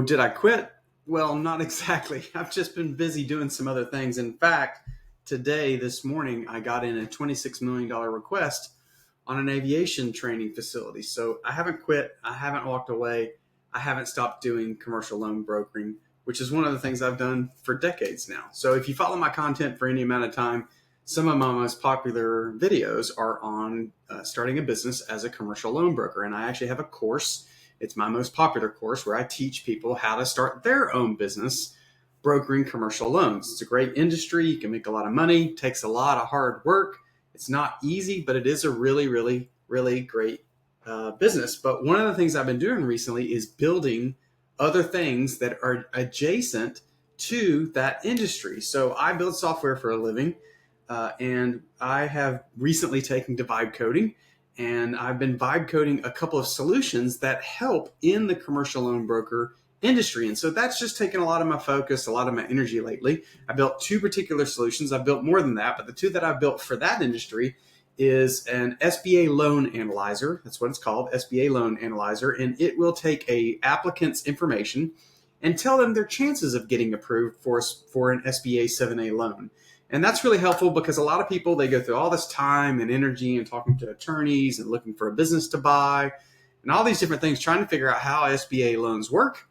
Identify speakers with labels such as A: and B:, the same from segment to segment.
A: did I quit? Well, not exactly. I've just been busy doing some other things. In fact, this morning, I got in a $26 million request on an aviation training facility. So I haven't quit. I haven't walked away. I haven't stopped doing commercial loan brokering, which is one of the things I've done for decades now. So if you follow my content for any amount of time, some of my most popular videos are on starting a business as a commercial loan broker. And I actually have a course. It's my most popular course where I teach people how to start their own business brokering commercial loans. It's a great industry. You can make a lot of money. It takes a lot of hard work. It's not easy, but it is a really, really, really great business. But one of the things I've been doing recently is building other things that are adjacent to that industry. So I build software for a living, and I have recently taken to vibe coding. And I've been vibe coding a couple of solutions that help in the commercial loan broker industry. And so that's just taken a lot of my focus, a lot of my energy lately. I built two particular solutions. I've built more than that, but the two that I've built for that industry is an SBA loan analyzer. That's what it's called, SBA loan analyzer. And it will take a applicant's information and tell them their chances of getting approved for an SBA 7A loan. And that's really helpful because a lot of people, they go through all this time and energy and talking to attorneys and looking for a business to buy and all these different things, trying to figure out how SBA loans work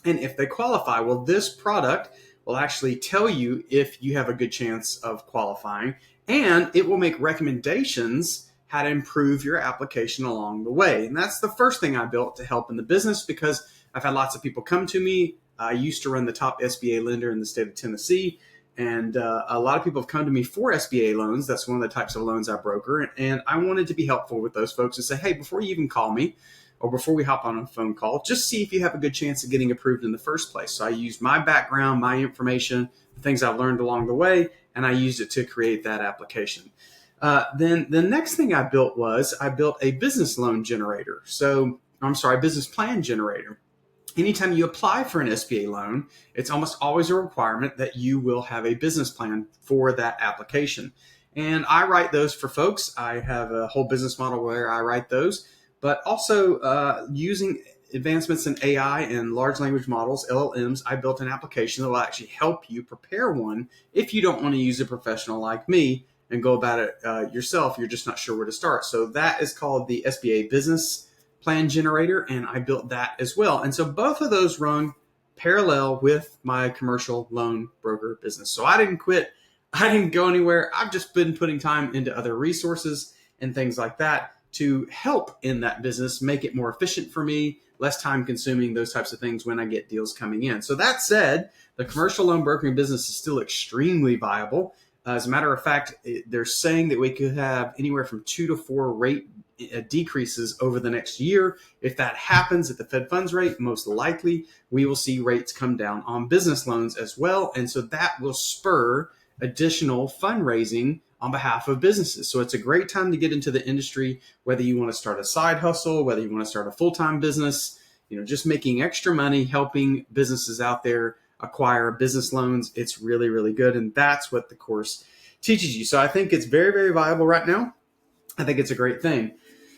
A: and if they qualify. Well, this product will actually tell you if you have a good chance of qualifying, and it will make recommendations how to improve your application along the way. And that's the first thing I built to help in the business because I've had lots of people come to me. I used to run the top SBA lender in the state of Tennessee. And a lot of people have come to me for SBA loans. That's one of the types of loans I broker. And I wanted to be helpful with those folks and say, hey, before you even call me or before we hop on a phone call, just see if you have a good chance of getting approved in the first place. So I used my background, my information, things I've learned along the way, and I used it to create that application. Then the next thing I built was I built a business loan generator. Business plan generator. Anytime you apply for an SBA loan, it's almost always a requirement that you will have a business plan for that application. And I write those for folks. I have a whole business model where I write those, but also using advancements in AI and large language models, LLMs, I built an application that will actually help you prepare one if you don't want to use a professional like me and go about it yourself. You're just not sure where to start. So that is called the SBA Business Plan Generator, and I built that as well. And so both of those run parallel with my commercial loan broker business. So I didn't quit. I didn't go anywhere. I've just been putting time into other resources and things like that to help in that business, make it more efficient for me, less time consuming, those types of things when I get deals coming in. So that said, the commercial loan brokering business is still extremely viable. As a matter of fact, they're saying that we could have anywhere from 2 to 4 rate decreases over the next year. If that happens at the Fed funds rate, most likely we will see rates come down on business loans as well. And so that will spur additional fundraising on behalf of businesses. So it's a great time to get into the industry, whether you want to start a side hustle, whether you want to start a full-time business, just making extra money, helping businesses out there acquire business loans. It's really, really good. And that's what the course teaches you. So I think it's very, very viable right now. I think it's a great thing.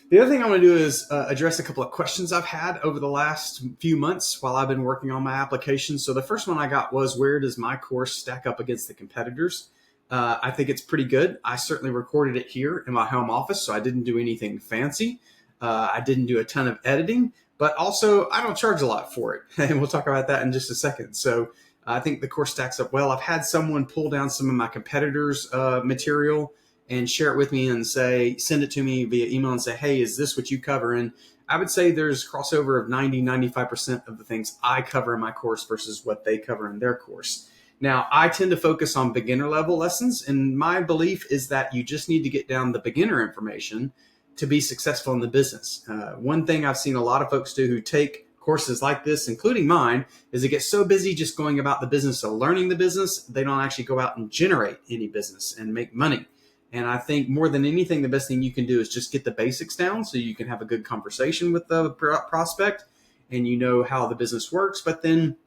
A: The other thing I want to do is address a couple of questions I've had over the last few months while I've been working on my application. So the first one I got was, where does my course stack up against the competitors? I think it's pretty good. I certainly recorded it here in my home office, so I didn't do anything fancy. I didn't do a ton of editing, but also I don't charge a lot for it. And we'll talk about that in just a second. So I think the course stacks up well. I've had someone pull down some of my competitors' material and share it with me and send it to me via email and say, hey, is this what you cover? And I would say there's crossover of 95% of the things I cover in my course versus what they cover in their course. Now, I tend to focus on beginner level lessons, and my belief is that you just need to get down the beginner information to be successful in the business. One thing I've seen a lot of folks do who take courses like this, including mine, is they get so busy just going about the business of learning the business, they don't actually go out and generate any business and make money. And I think more than anything, the best thing you can do is just get the basics down so you can have a good conversation with the prospect and you know how the business works. But then,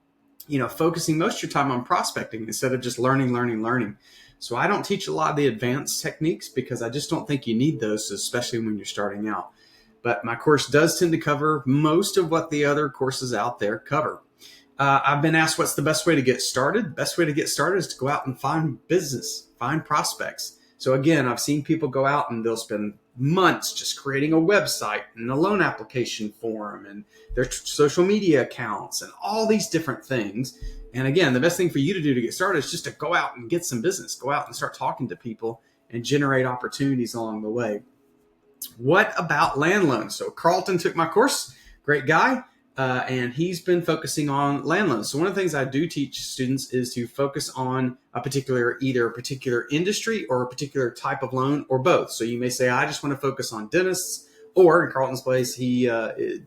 A: focusing most of your time on prospecting instead of just learning. So I don't teach a lot of the advanced techniques because I just don't think you need those, especially when you're starting out. But my course does tend to cover most of what the other courses out there cover. I've been asked what's the best way to get started. Best way to get started is to go out and find business, find prospects. So again, I've seen people go out and they'll spend months just creating a website and a loan application form and their social media accounts and all these different things. And again, the best thing for you to do to get started is just to go out and get some business, go out and start talking to people and generate opportunities along the way. What about land loans? So Carlton took my course, great guy. And he's been focusing on land loans. So one of the things I do teach students is to focus on either a particular industry or a particular type of loan or both. So you may say, I just want to focus on dentists, or in Carlton's place, he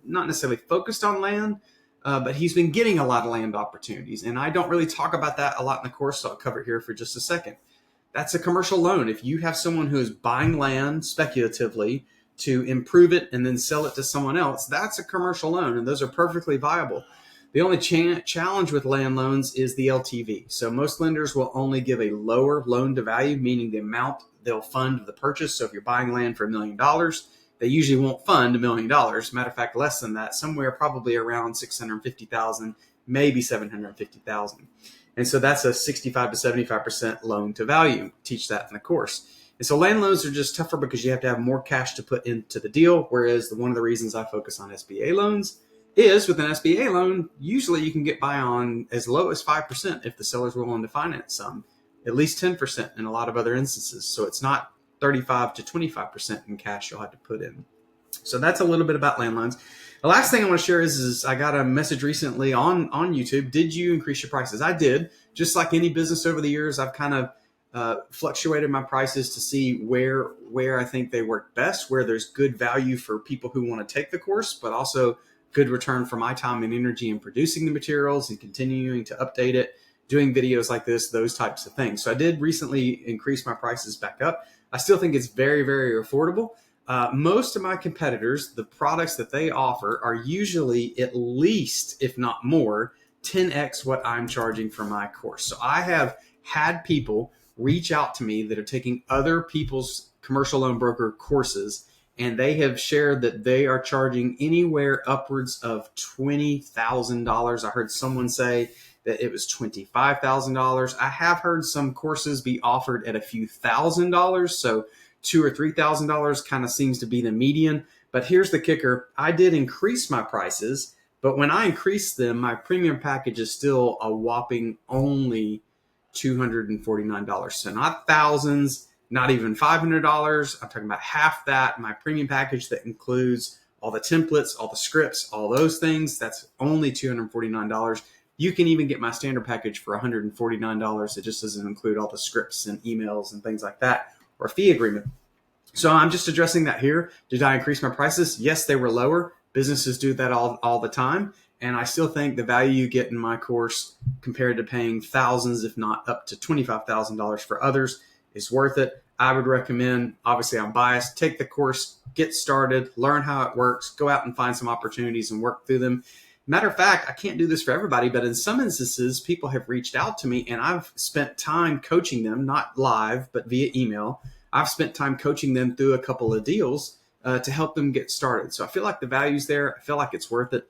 A: not necessarily focused on land, but he's been getting a lot of land opportunities. And I don't really talk about that a lot in the course, so I'll cover it here for just a second. That's a commercial loan. If you have someone who is buying land speculatively to improve it and then sell it to someone else, that's a commercial loan, and those are perfectly viable. The only challenge with land loans is the LTV. So most lenders will only give a lower loan to value, meaning the amount they'll fund the purchase. So if you're buying land for $1 million, they usually won't fund $1 million. Matter of fact, less than that, somewhere probably around $650,000, maybe $750,000. And so that's a 65 to 75% loan to value. Teach that in the course. And so land loans are just tougher because you have to have more cash to put into the deal. Whereas one of the reasons I focus on SBA loans is with an SBA loan, usually you can get by on as low as 5% if the seller's willing to finance some, at least 10% in a lot of other instances. So it's not 35 to 25% in cash you'll have to put in. So that's a little bit about land loans. The last thing I want to share is I got a message recently on YouTube. Did you increase your prices? I did. Just like any business over the years, I've kind of fluctuated my prices to see where I think they work best, where there's good value for people who want to take the course, but also good return for my time and energy in producing the materials and continuing to update it, doing videos like this, those types of things. So I did recently increase my prices back up. I still think it's very, very affordable. Most of my competitors, the products that they offer are usually at least, if not more, 10x what I'm charging for my course. So I have had people reach out to me that are taking other people's commercial loan broker courses, and they have shared that they are charging anywhere upwards of $20,000. I heard someone say that it was $25,000. I have heard some courses be offered at a few $1,000s, so $2,000 or $3,000 kind of seems to be the median. But here's the kicker. I did increase my prices, but when I increased them, my premium package is still a whopping only $249. So not thousands, not even $500. I'm talking about half that. My premium package that includes all the templates, all the scripts, all those things, that's only $249. You can even get my standard package for $149. It just doesn't include all the scripts and emails and things like that, or a fee agreement. So I'm just addressing that here. Did I increase my prices? Yes, they were lower. Businesses do that all the time. And I still think the value you get in my course compared to paying thousands, if not up to $25,000 for others, is worth it. I would recommend, obviously I'm biased, take the course, get started, learn how it works, go out and find some opportunities and work through them. Matter of fact, I can't do this for everybody, but in some instances, people have reached out to me and I've spent time coaching them, not live, but via email. I've spent time coaching them through a couple of deals to help them get started. So I feel like the value's there. I feel like it's worth it.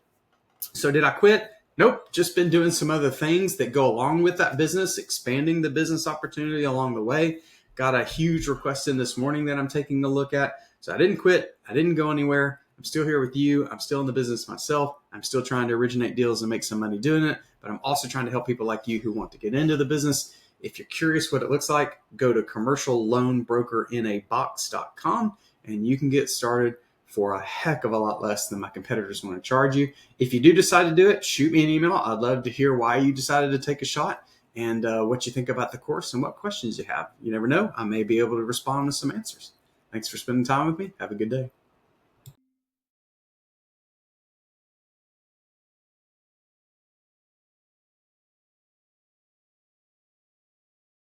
A: So did I quit? Nope. Just been doing some other things that go along with that business, expanding the business opportunity along the way. Got a huge request in this morning that I'm taking a look at. So I didn't quit. I didn't go anywhere. I'm still here with you. I'm still in the business myself. I'm still trying to originate deals and make some money doing it. But I'm also trying to help people like you who want to get into the business. If you're curious what it looks like, go to commercialloanbrokerinAbox.com and you can get started for a heck of a lot less than my competitors want to charge you. If you do decide to do it, shoot me an email. I'd love to hear why you decided to take a shot and what you think about the course and what questions you have. You never know. I may be able to respond with some answers. Thanks for spending time with me. Have a good day.